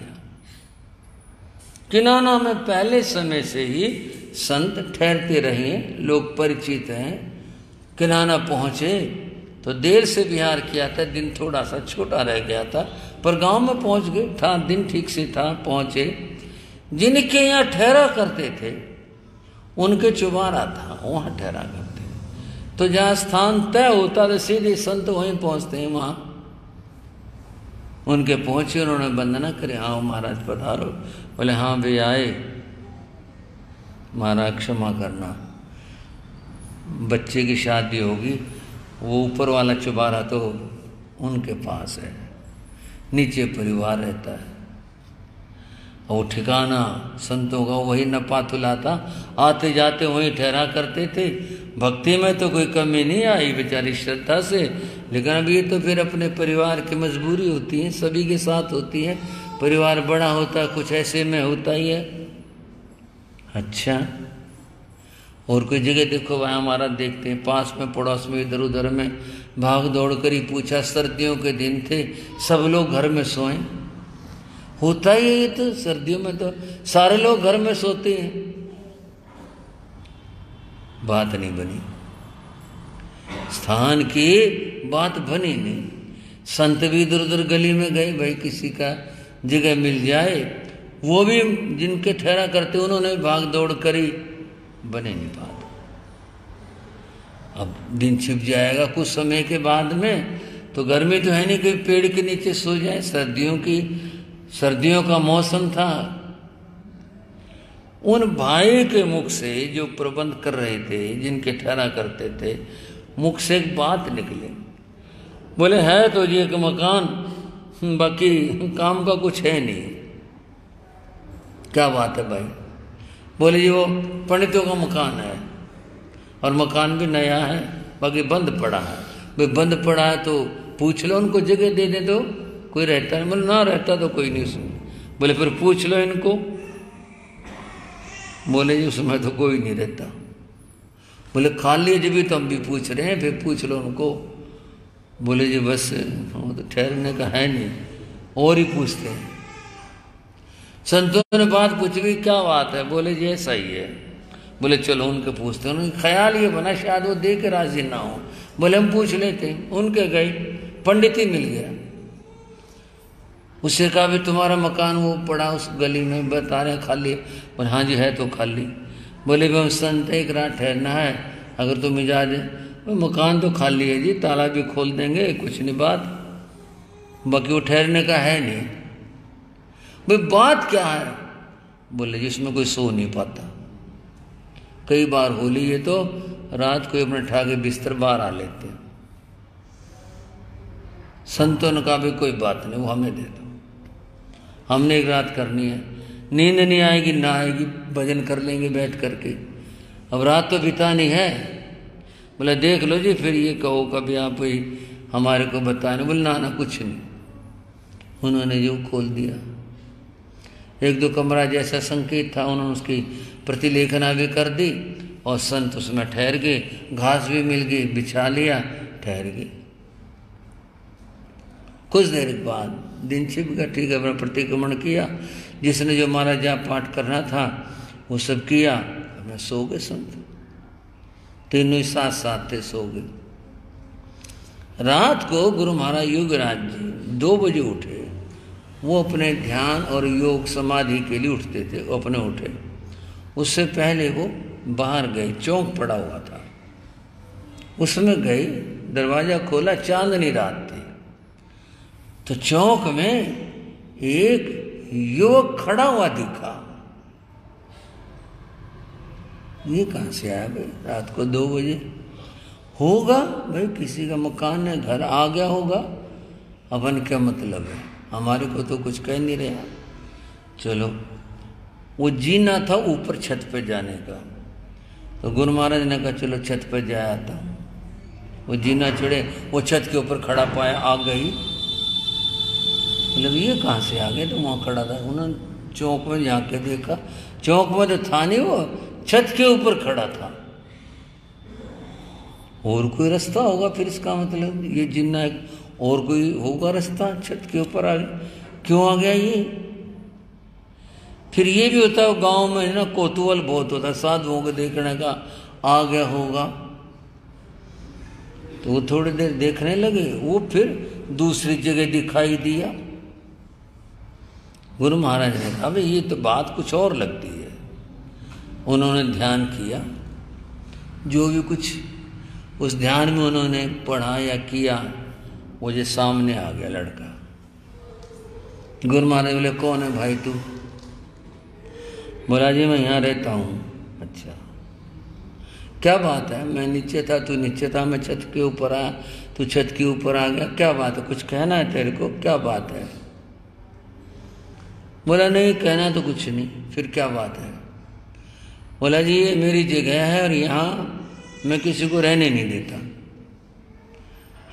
किनाना में पहले समय से ही संत ठहरते रहे, लोग परिचित हैं। किनाना पहुंचे तो देर से बिहार किया था, दिन थोड़ा सा छोटा रह गया था, पर गांव में पहुंच गए था, दिन ठीक से था, पहुंचे। जिनके यहाँ ठहरा करते थे उनके चुबारा था, वहाँ ठहरा करते। तो जहाँ स्थान तय होता तो सीधे संत वहीं पहुंचते हैं। वहाँ उनके पहुंचे, उन्होंने वंदना करे, हाँ महाराज पधारो। बोले हाँ भी आए, महाराज क्षमा करना, बच्चे की शादी होगी, वो ऊपर वाला चुबारा तो उनके पास है, नीचे परिवार रहता है, और ठिकाना संतों का वही नपातुला था, आते जाते वहीं ठहरा करते थे। भक्ति में तो कोई कमी नहीं आई बेचारी श्रद्धा से, लेकिन अब ये तो फिर अपने परिवार की मजबूरी होती है, सभी के साथ होती है। परिवार बड़ा होता है, कुछ ऐसे में होता ही है। अच्छा, और कोई जगह देखो, वहाँ हमारा देखते हैं पास में पड़ोस में इधर उधर में भाग दौड़ कर ही पूछा। सर्दियों के दिन थे, सब लोग घर में सोए। होता ही है तो, सर्दियों में तो सारे लोग घर में सोते हैं। बात नहीं बनी, स्थान की बात बनी नहीं। संत भी इधर उधर गली में गए, भाई किसी का जगह मिल जाए। वो भी जिनके ठहरा करते उन्होंने भाग दौड़ करी, बने नहीं बात। अब दिन छिप जाएगा कुछ समय के बाद में, तो गर्मी तो है नहीं कि पेड़ के नीचे सो जाए। सर्दियों का मौसम था। उन भाई के मुख से जो प्रबंध कर रहे थे, जिनके ठहरा करते थे, मुख से एक बात निकले। बोले है तो ये एक मकान, बाकी काम का कुछ है नहीं। क्या बात है भाई? बोले जी वो पंडितों का मकान है, और मकान भी नया है, बाकी बंद पड़ा है। भाई बंद पड़ा है तो पूछ लो उनको, जगह दे दे तो कोई रहता है। बोले ना रहता तो कोई नहीं सुन। बोले फिर पूछ लो इनको। बोले जी उसमें तो कोई नहीं रहता। बोले खाली है, जब भी तो हम भी पूछ रहे हैं, फिर पूछ लो उनको। बोले जी बस वो तो ठहरने का है नहीं, और ही पूछते हैं। संतों ने बात पूछी, क्या बात है? बोले जी ऐसा ही है। बोले चलो उनके पूछते हैं। उनका ख्याल ये बना शायद वो दे के राजी ना हो। बोले हम पूछ लेते। उनके गए, पंडित ही मिल गया। उससे कहा भी तुम्हारा मकान वो पड़ा उस गली में, बता रहे खाली। बोले हाँ जी है तो खाली। बोले भी हम संत एक रात ठहरना है, अगर तुम इजाज़त दे। मकान तो खाली है जी, ताला भी खोल देंगे, कुछ नहीं बात, बाकी वो ठहरने का है नहीं। भाई बात क्या है? बोले जिसमें कोई सो नहीं पाता। कई बार होली है तो रात को अपने ठा के बिस्तर बाहर आ लेते। संतों ने कहा भी कोई बात नहीं, वो हमें दे दो, हमने एक रात करनी है। नींद नहीं आएगी ना आएगी, भजन कर लेंगे बैठ करके, अब रात तो बितानी है। बोले देख लो जी, फिर ये कहो कभी आप ही हमारे को बताने। बोले ना कुछ नहीं। उन्होंने जो खोल दिया, एक दो कमरा जैसा संकेत था, उन्होंने उसकी प्रतिलेखना भी कर दी, और संत उसमें ठहर गए। घास भी मिल गई, बिछा लिया, ठहर गए। कुछ देर के बाद दिन छिप गया। ठीक है, अपना प्रतिक्रमण किया, जिसने जो हमारा जाप पाठ करना था वो सब किया, अपने सो गए। संत तीनों ही साथ साथ थे, सो गए। रात को गुरु महाराज योगराज जी 2 बजे उठे। वो अपने ध्यान और योग समाधि के लिए उठते थे, वो अपने उठे। उससे पहले वो बाहर गए, चौक पड़ा हुआ था, उसमें गए, दरवाजा खोला, चांदनी रात थी। तो चौक में एक युवक खड़ा हुआ दिखा। ये कहाँ से आया भाई? रात को 2 बजे होगा भाई, किसी का मकान है, घर आ गया होगा। अपन क्या मतलब है, हमारे को तो कुछ कह नहीं रहा। चलो, वो जीना था ऊपर छत पे जाने का। तो गुरु महाराज ने कहा चलो छत पे जा आता हूँ। वो जीना चढ़े, वो छत के ऊपर खड़ा पाया, आ गई। मतलब ये कहाँ से आ गए? तो वहाँ खड़ा था। उन्होंने चौक में जाके देखा, चौक में तो था नहीं, वो छत के ऊपर खड़ा था। और कोई रास्ता होगा फिर, इसका मतलब ये जिन्ना एक और कोई होगा रास्ता, छत के ऊपर आ गया। क्यों आ गया ये? फिर ये भी होता है गांव में ना, कौतूहल बहुत होता है साधुओं को देखने का, आ गया होगा। तो वो थोड़ी देर देखने लगे, वो फिर दूसरी जगह दिखाई दिया। गुरु महाराज ने कहा भाई ये तो बात कुछ और लगती है। उन्होंने ध्यान किया, जो भी कुछ उस ध्यान में उन्होंने पढ़ा या किया, वो जो सामने आ गया लड़का। गुरु महाराज बोले कौन है भाई तू? बोला जी मैं यहाँ रहता हूँ। अच्छा, क्या बात है? मैं नीचे था, तू नीचे था, मैं छत के ऊपर आया, तू छत के ऊपर आ गया, क्या बात है? कुछ कहना है तेरे को? क्या बात है? बोला नहीं कहना तो कुछ नहीं। फिर क्या बात है? बोला जी ये मेरी जगह है और यहाँ मैं किसी को रहने नहीं देता।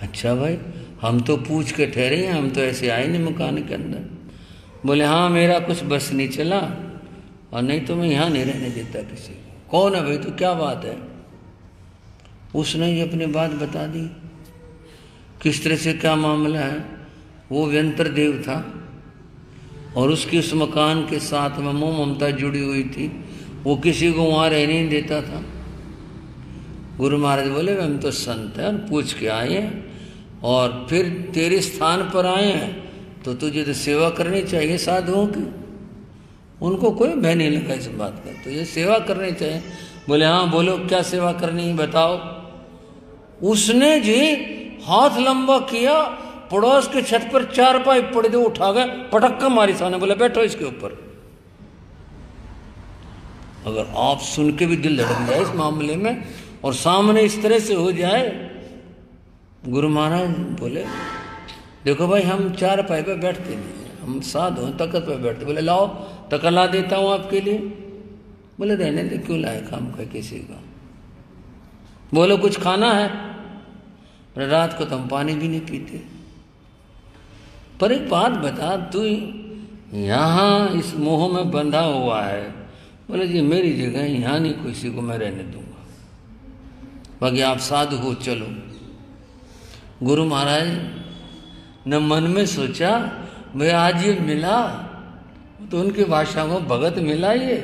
अच्छा भाई, हम तो पूछ के ठहरे हैं, हम तो ऐसे आए नहीं मकान के अंदर। बोले हाँ मेरा कुछ बस नहीं चला, और नहीं तो मैं यहाँ नहीं रहने देता किसी को। कौन है भाई? तो क्या बात है? उसने ये अपनी बात बता दी। किस तरह से क्या मामला है। वो व्यंतर देव था और उसकी उस मकान के साथ में मोह ममता जुड़ी हुई थी, वो किसी को वहाँ रहने नहीं देता था। गुरु महाराज बोले हम तो संत हैं और पूछ के आए हैं और फिर तेरे स्थान पर आए हैं तो तुझे तो सेवा करनी चाहिए साधुओं की। उनको कोई भय नहीं लगा इस बात का, तो ये सेवा करनी चाहिए। बोले हाँ बोलो क्या सेवा करनी है बताओ। उसने जी हाथ लंबा किया, पड़ोस के छत पर 4 पाई पड़े थे, उठा गए पटक्का मारी सामने, बोले बैठो इसके ऊपर। अगर आप सुन के भी दिल धड़क जाए इस मामले में और सामने इस तरह से हो जाए। गुरु महाराज बोले देखो भाई हम 4 पाई पे बैठते नहीं हैं, हम साधु तख्त पे बैठते। बोले लाओ तख्त ला देता हूँ आपके लिए। बोले रहने दे, क्यों लाए काम का किसी का। बोलो कुछ खाना है। रात को तो हम पानी भी नहीं पीते। पर एक बात बता, तू यहाँ इस मोह में बंधा हुआ है। बोले जी मेरी जगह यहाँ नहीं किसी को मैं रहने दूंगा, बाकी आप साधु हो चलो। गुरु महाराज ने मन में सोचा भाई आज ये मिला तो उनकी भाषा में भगत मिला ये,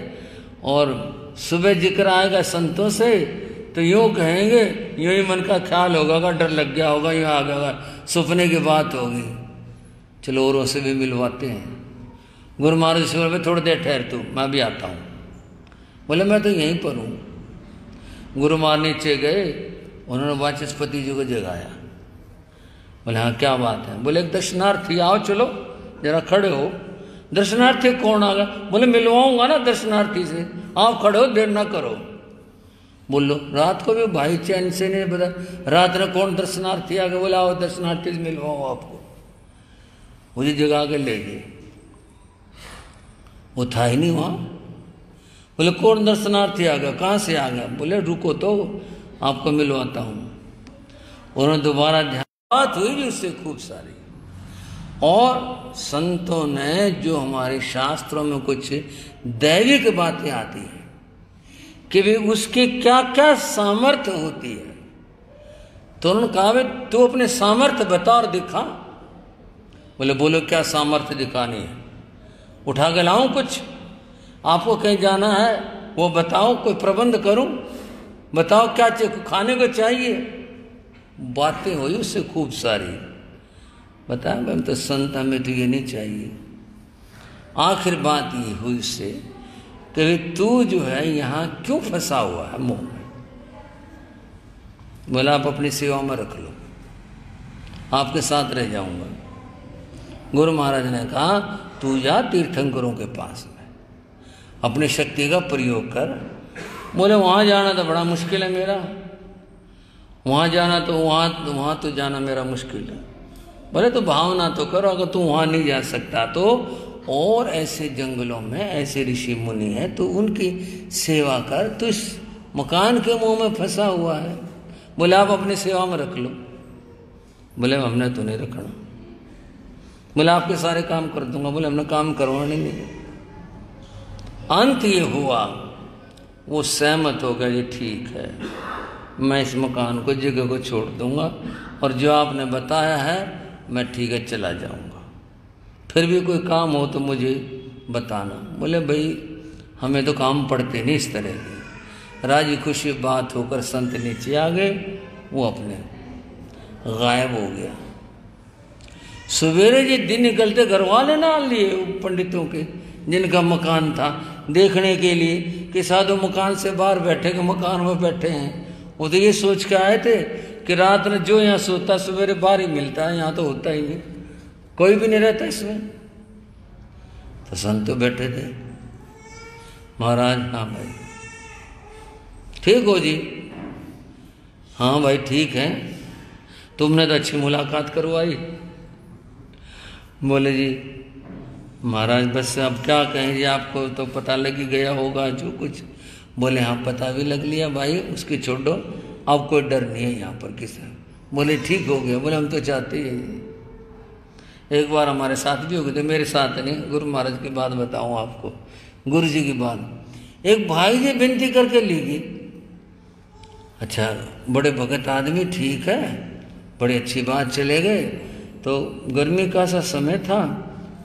और सुबह जिक्र आएगा संतों से तो यूँ कहेंगे, यूँ ही मन का ख्याल होगा, डर लग गया होगा, यूँ आ गया सपने की बात होगी। चलो औरों से भी मिलवाते हैं। गुरु महाराज से बोले थोड़ी देर ठहर तू, मैं भी आता हूँ। बोले मैं तो यहीं पर हूँ। गुरु महाराज नीचे गए, उन्होंने वाचस्पति जी को जगाया। बोले हाँ क्या बात है। बोले एक दर्शनार्थी आओ, चलो जरा खड़े हो। दर्शनार्थी कौन आ गया। बोले मिलवाऊंगा ना दर्शनार्थी से, आप खड़े हो देर ना करो। बोलो रात को भी भाई चैन से नहीं बता, रात में कौन दर्शनार्थी आ गया। बोले आओ दर्शनार्थी से मिलवाऊँ आपको। मुझे जगा के ले गए, वो था ही नहीं वहाँ। बोले कौन दर्शनार्थी आ गया, कहाँ से आ गया। बोले रुको तो आपको मिलवाता हूँ। उन्होंने दोबारा ध्यान, बात हुई भी उससे खूब सारी। और संतों ने जो हमारे शास्त्रों में कुछ दैविक बातें आती हैं कि भी उसकी क्या क्या सामर्थ्य होती है, तो उन्होंने कहा भाई तू अपने सामर्थ्य बता और दिखा। बोले बोलो क्या सामर्थ्य दिखानी है। उठा के लाऊं कुछ, आपको कहीं जाना है वो बताओ, कोई प्रबंध करूं, बताओ क्या खाने को चाहिए। बातें हुई उससे खूब सारी। बताया हम तो संत, हमें तो ये नहीं चाहिए। आखिर बात ये हुई उससे कि तू जो है यहाँ क्यों फंसा हुआ है मोह में। बोला आप अपनी सेवा में रख लो, आपके साथ रह जाऊंगा। गुरु महाराज ने कहा तू जा तीर्थंकरों के पास में, अपनी शक्ति का प्रयोग कर। बोले वहाँ जाना तो बड़ा मुश्किल है मेरा, वहाँ जाना तो वहाँ तो जाना मेरा मुश्किल है। बोले तो भावना तो करो, अगर तू वहाँ नहीं जा सकता तो और ऐसे जंगलों में ऐसे ऋषि मुनि हैं तो उनकी सेवा कर। तो इस मकान के मुंह में फंसा हुआ है। बोले आप अपनी सेवा में रख लो। बोले हमने तो नहीं रखना। बोले आपके सारे काम कर दूंगा। बोले हमने काम करवाने नहीं। अंत ये हुआ वो सहमत हो गया, ये ठीक है मैं इस मकान को जगह को छोड़ दूंगा और जो आपने बताया है मैं ठीक है चला जाऊंगा। फिर भी कोई काम हो तो मुझे बताना। बोले भाई हमें तो काम पड़ते नहीं इस तरह के। राजी खुशी बात होकर संत नीचे आ गए, वो अपने गायब हो गया। सवेरे जी दिन निकलते घर वाले ना लिए पंडितों के, जिनका मकान था, देखने के लिए कि साधु मकान से बाहर बैठे के मकान में बैठे हैं। वो तो ये सोच के आए थे कि रात में जो यहाँ सोता सवेरे बाहर ही मिलता है, यहाँ तो होता ही नहीं, कोई भी नहीं रहता इसमें। तो संत तो बैठे थे। महाराज हाँ भाई ठीक हो जी, हाँ भाई ठीक है, तुमने तो अच्छी मुलाकात करवाई। बोले जी महाराज बस अब क्या कहें जी, आपको तो पता लग ही गया होगा जो कुछ। बोले हाँ पता भी लग लिया भाई, उसकी छोड़ो, अब कोई डर नहीं है यहाँ पर किसी। बोले ठीक हो गया। बोले हम तो चाहते ही एक बार हमारे साथ भी हो गए थे, मेरे साथ नहीं, गुरु महाराज की बात बताऊँ आपको, गुरु जी की बात। एक भाई जी विनती करके ली गई, अच्छा बड़े भगत आदमी ठीक है बड़ी अच्छी बात, चले गए। तो गर्मी का सा समय था,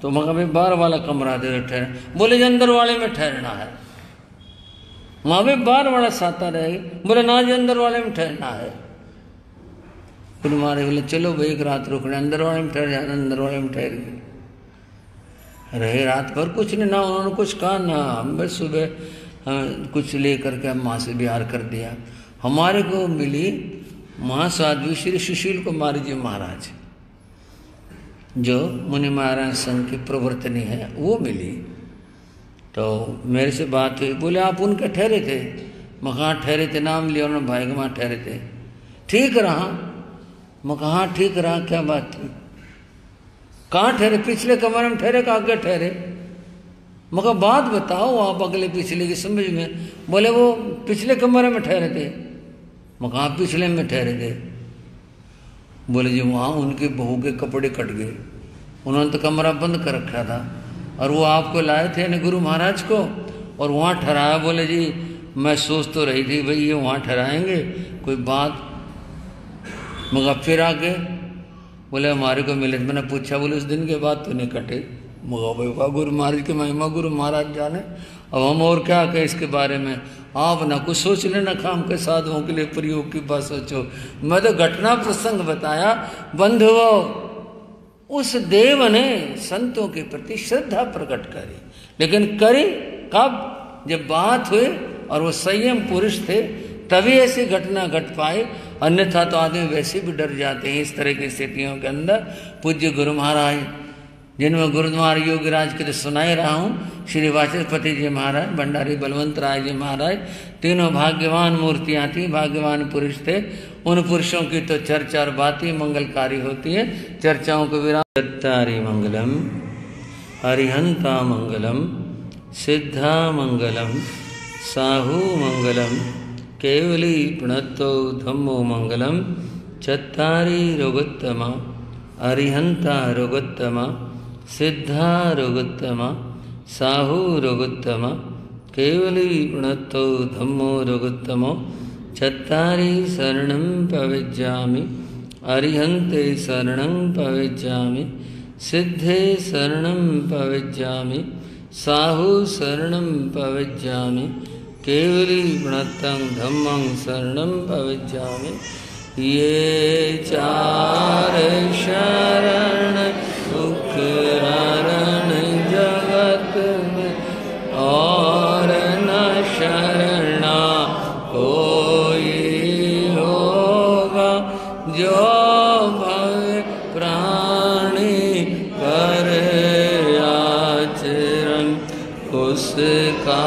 तो मगर भाई बाहर वाला कमरा दे ठहरे। बोले जो अंदर वाले में ठहरना है। वहाँ भी बाहर वाला साता रहेगी। बोले ना जी अंदर वाले में ठहरना है। फिर मारे बोले चलो भाई एक रात रुकने, अंदर वाले में ठहर जाना। अंदर वाले में ठहर गए, रहे रात भर। कुछ नहीं, ना उन्होंने कुछ कहा ना हम, बस सुबह कुछ ले करके हम वहाँ से बिहार कर दिया। हमारे को मिली महासाध्वी श्री सुशील कुमारी जी महाराज, जो मुनि महाराज संघ की प्रवर्तनी है, वो मिली। तो मेरे से बात हुई, बोले आप उनके ठहरे थे? मैं कहाँ ठहरे थे, नाम लिया उन्होंने, भाई के वहाँ ठहरे थे। ठीक रहा? मैं कहाँ ठीक रहा, क्या बात थी? कहाँ ठहरे? पिछले कमरे में ठहरे, कहाँ आगे ठहरे? मैं कहा बात बताओ आप अगले पिछले की समझ में। बोले वो पिछले कमरे में ठहरे थे। मैं कहाँ पिछले में ठहरे थे? बोले जी वहाँ उनकी बहू के कपड़े कट गए, उन्होंने तो कमरा बंद कर रखा था, और वो आपको लाए थे यानी गुरु महाराज को, और वहाँ ठहराया। बोले जी मैं सोच तो रही थी भाई ये वहाँ ठहराएंगे, कोई बात। मगर फिर आके बोले हमारे को मिले। मैंने पूछा, बोले उस दिन के बाद तो नहीं कटे। मगा भाई गुरु महाराज की महिमा गुरु महाराज जाने, अब हम और क्या कहें इसके बारे में। आप ना कुछ सोच लेना, काम के साधुओं के लिए प्रयोग की बात सोचो। मैं तो घटना प्रसंग बताया। बंधुओं, उस देव ने संतों के प्रति श्रद्धा प्रकट करी, लेकिन करी कब? जब बात हुई और वो संयम पुरुष थे, तभी ऐसी घटना घट पाई। अन्यथा तो आदमी वैसे भी डर जाते हैं इस तरह की स्थितियों के अंदर। पूज्य गुरु महाराज, जिनमें गुरुद्वारा योगीराज के तो सुना ही रहा हूँ, श्री वाचस्पति जी महाराज, भंडारी बलवंत राय जी महाराज, तीनों भाग्यवान मूर्तियाँ थी, भाग्यवान पुरुष थे। उन पुरुषों की तो चर्चा और बात ही मंगलकारी होती है। चर्चाओं को विराम। दत्तारी मंगलम, हरिहंता मंगलम, सिद्धा मंगलम, साहू मंगलम, केवली प्रणतो धम्मो मंगलम, चत्तारी रोगोत्तमा, अरिहंता रोगोत्तमा, सिद्धा रोगोत्तमा, साहू रोगोत्तमा, केवली प्रणतो धम्मो रोगोत्तमो, चत्तारी शरणं प्रविज्जामि, अरिहन्ते शरणं प्रविज्जामि, सिद्धे शरणं प्रविज्जामि, साहू शरणं प्रविज्जामि, केवली प्रणतं धम्मं शरणं प्रविज्जामि। ये चार शरण उपकरण जगत में, और न शरणा कोई होगा, जो भव प्राणी कर आचरण, उसका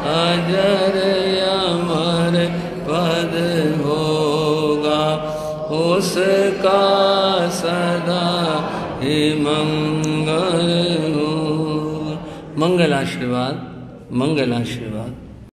अजर अमर पद होगा, उसका सदा ही मंगल हो। मंगल आशीर्वाद, मंगल आशीर्वाद।